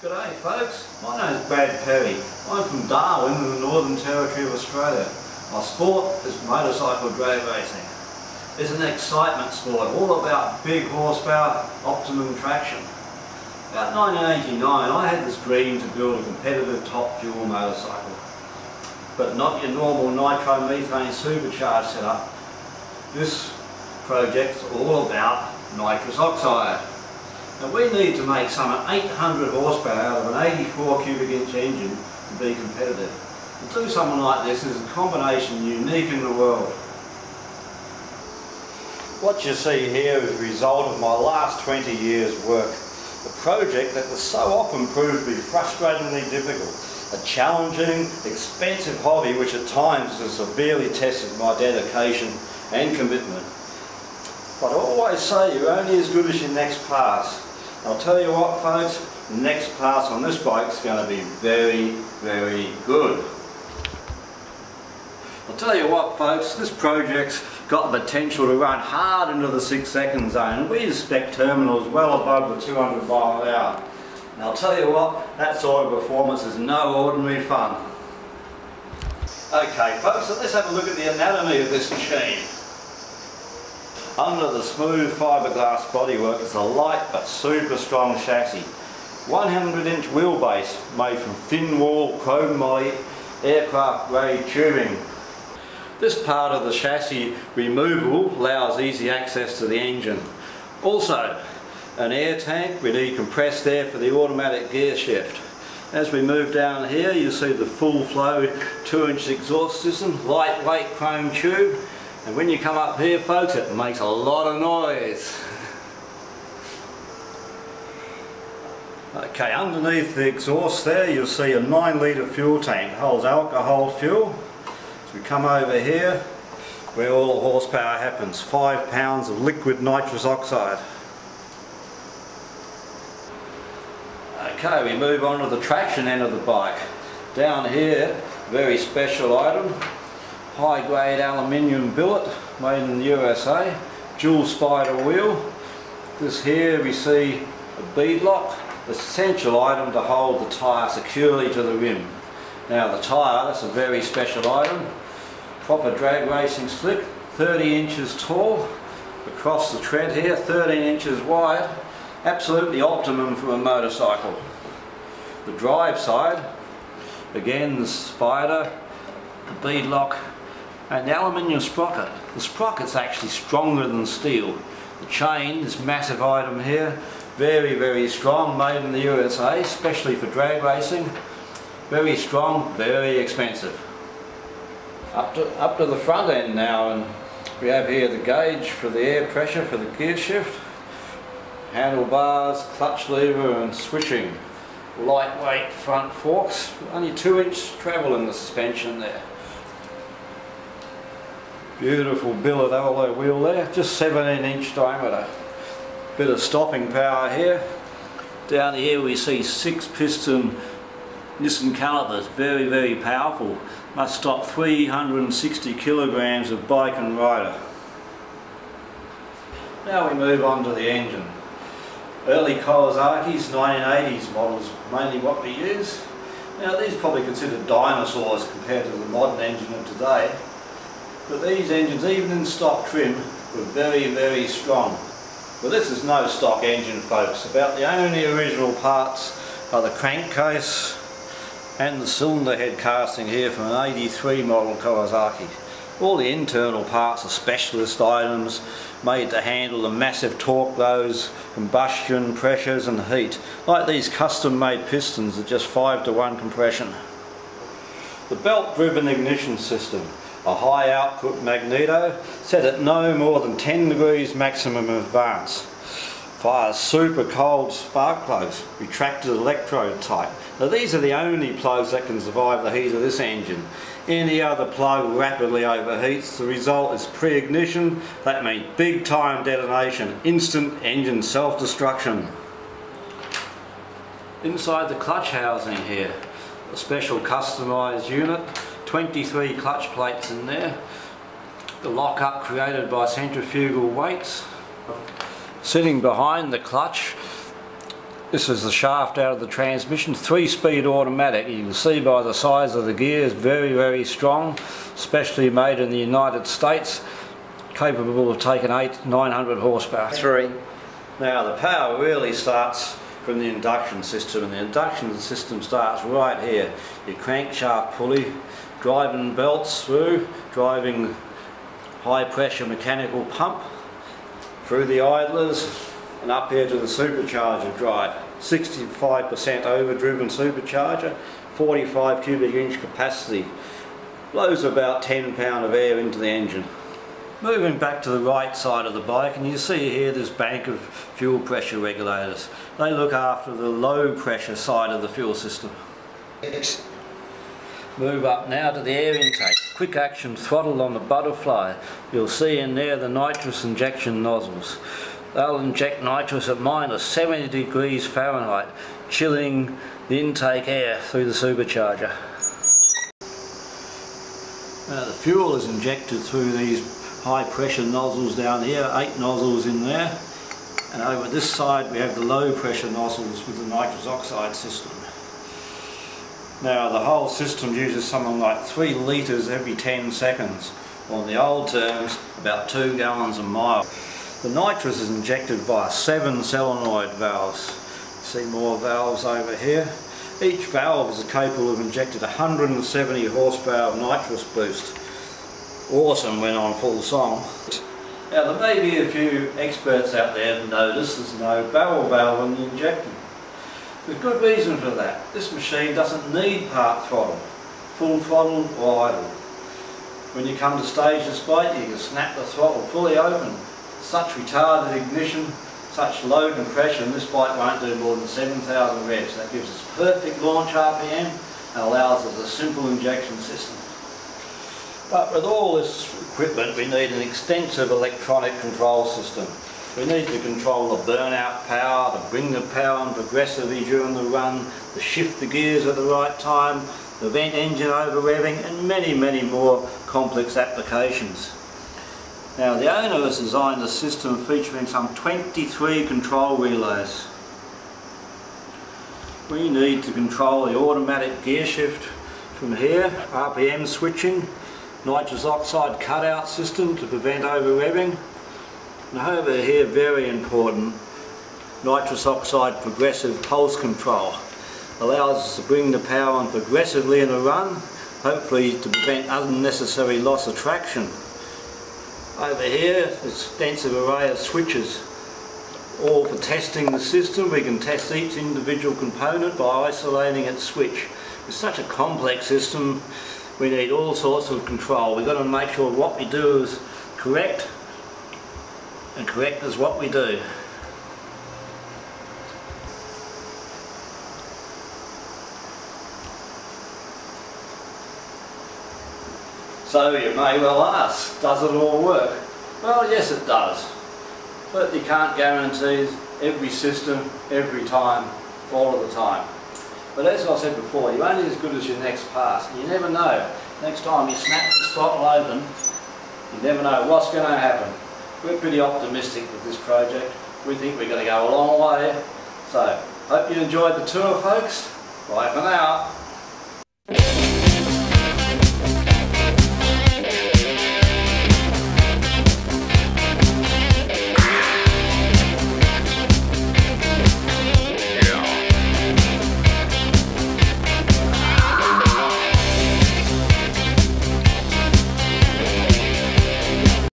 G'day folks, my name's Brad Perry. I'm from Darwin in the Northern Territory of Australia. My sport is motorcycle drag racing. It's an excitement sport, all about big horsepower, optimum traction. About 1989 I had this dream to build a competitive top fuel motorcycle. But not your normal nitromethane supercharged setup. This project's all about nitrous oxide. Now we need to make some 800 horsepower out of an 84 cubic inch engine to be competitive. To do something like this is a combination unique in the world. What you see here is the result of my last 20 years work. A project that was so often proved to be frustratingly difficult. A challenging, expensive hobby which at times has severely tested my dedication and commitment. But I always say you're only as good as your next pass. I'll tell you what folks, the next pass on this bike is going to be very, very good. I'll tell you what folks, this project's got the potential to run hard into the 6 second zone. We expect terminals well above the 200 mile an hour. And I'll tell you what, that sort of performance is no ordinary fun. Okay folks, so let's have a look at the anatomy of this machine. Under the smooth fiberglass bodywork is a light but super strong chassis. 100-inch wheelbase made from thin wall chrome moly aircraft grade tubing. This part of the chassis removal allows easy access to the engine. Also, an air tank, we need compressed air for the automatic gear shift. As we move down here you see the full flow 2-inch exhaust system, lightweight chrome tube. And when you come up here folks, it makes a lot of noise. Okay, underneath the exhaust there you'll see a 9-litre fuel tank. It holds alcohol fuel. As we come over here, where all the horsepower happens, 5 pounds of liquid nitrous oxide. Okay, we move on to the traction end of the bike. Down here, very special item. High-grade aluminium billet made in the USA, dual spider wheel. This here we see a bead lock, the essential item to hold the tyre securely to the rim. Now the tyre, that's a very special item. Proper drag racing slick, 30 inches tall, across the tread here, 13 inches wide, absolutely optimum for a motorcycle. The drive side, again the spider, the bead lock, and the aluminium sprocket. The sprocket's actually stronger than steel. The chain, this massive item here, very, very strong, made in the USA, especially for drag racing. Very strong, very expensive. Up to the front end now, and we have here the gauge for the air pressure for the gear shift, handlebars, clutch lever and switching. Lightweight front forks, only 2-inch travel in the suspension there. Beautiful billet alloy wheel there, just 17-inch diameter. Bit of stopping power here. Down here we see 6-piston Nissan calipers, very, very powerful. Must stop 360 kilograms of bike and rider. Now we move on to the engine. Early Kawasaki's 1980s models, mainly what we use. Now these are probably considered dinosaurs compared to the modern engine of today. But these engines, even in stock trim, were very, very strong. But this is no stock engine folks. About the only original parts are the crankcase and the cylinder head casting here from an 83 model Kawasaki. All the internal parts are specialist items made to handle the massive torque loads, combustion, pressures and heat. Like these custom made pistons at just 5-to-1 compression. The belt driven ignition system. A high output magneto set at no more than 10 degrees maximum advance. Fires super cold spark plugs, retracted electrode type. Now these are the only plugs that can survive the heat of this engine. Any other plug rapidly overheats. The result is pre-ignition. That means big time detonation, instant engine self-destruction. Inside the clutch housing here, a special customised unit. 23 clutch plates in there. The lock-up created by centrifugal weights. Sitting behind the clutch This is the shaft out of the transmission, 3-speed automatic. You can see by the size of the gears, very strong, specially made in the United States, capable of taking 900 horsepower. 3. Now the power really starts from the induction system, and the induction system starts right here. Your crankshaft pulley, driving belts through, driving high pressure mechanical pump through the idlers and up here to the supercharger drive. 65% overdriven supercharger, 45 cubic inch capacity, blows about 10 pound of air into the engine. Moving back to the right side of the bike, and you see here this bank of fuel pressure regulators. They look after the low pressure side of the fuel system. Move up now to the air intake. Quick action throttle on the butterfly. You'll see in there the nitrous injection nozzles. They'll inject nitrous at minus 70 degrees Fahrenheit, chilling the intake air through the supercharger. Now the fuel is injected through these high pressure nozzles down here, 8 nozzles in there, and over this side we have the low pressure nozzles with the nitrous oxide system. Now the whole system uses something like 3 litres every 10 seconds, or in the old terms about 2 gallons a mile. The nitrous is injected via 7 solenoid valves. You see more valves over here. Each valve is capable of injecting 170 horsepower of nitrous boost. Awesome when on full song. Now there may be a few experts out there that notice there's no barrel valve in the injector. There's good reason for that. This machine doesn't need part throttle, full throttle or idle. When you come to stage this bike, you can snap the throttle fully open. Such retarded ignition, such low compression, this bike won't do more than 7,000 revs. That gives us perfect launch RPM and allows us a simple injection system. But with all this equipment we need an extensive electronic control system. We need to control the burnout power, to bring the power on progressively during the run, to shift the gears at the right time, prevent engine over revving, and many more complex applications. Now the owner has designed a system featuring some 23 control relays. We need to control the automatic gear shift from here, RPM switching, nitrous oxide cutout system to prevent over revving, and over here, very important, nitrous oxide progressive pulse control. Allows us to bring the power on progressively in a run, hopefully to prevent unnecessary loss of traction. Over here, an extensive array of switches, all for testing the system. We can test each individual component by isolating its switch. It's such a complex system, we need all sorts of control. We've got to make sure what we do is correct, and correct is what we do. So you may well ask, does it all work? Well, yes it does, but you can't guarantee every system, every time, all of the time. But as I said before, you're only as good as your next pass, and you never know. Next time you snap this throttle open, you never know what's going to happen. We're pretty optimistic with this project. We think we're going to go a long way. So, hope you enjoyed the tour, folks. Bye for now.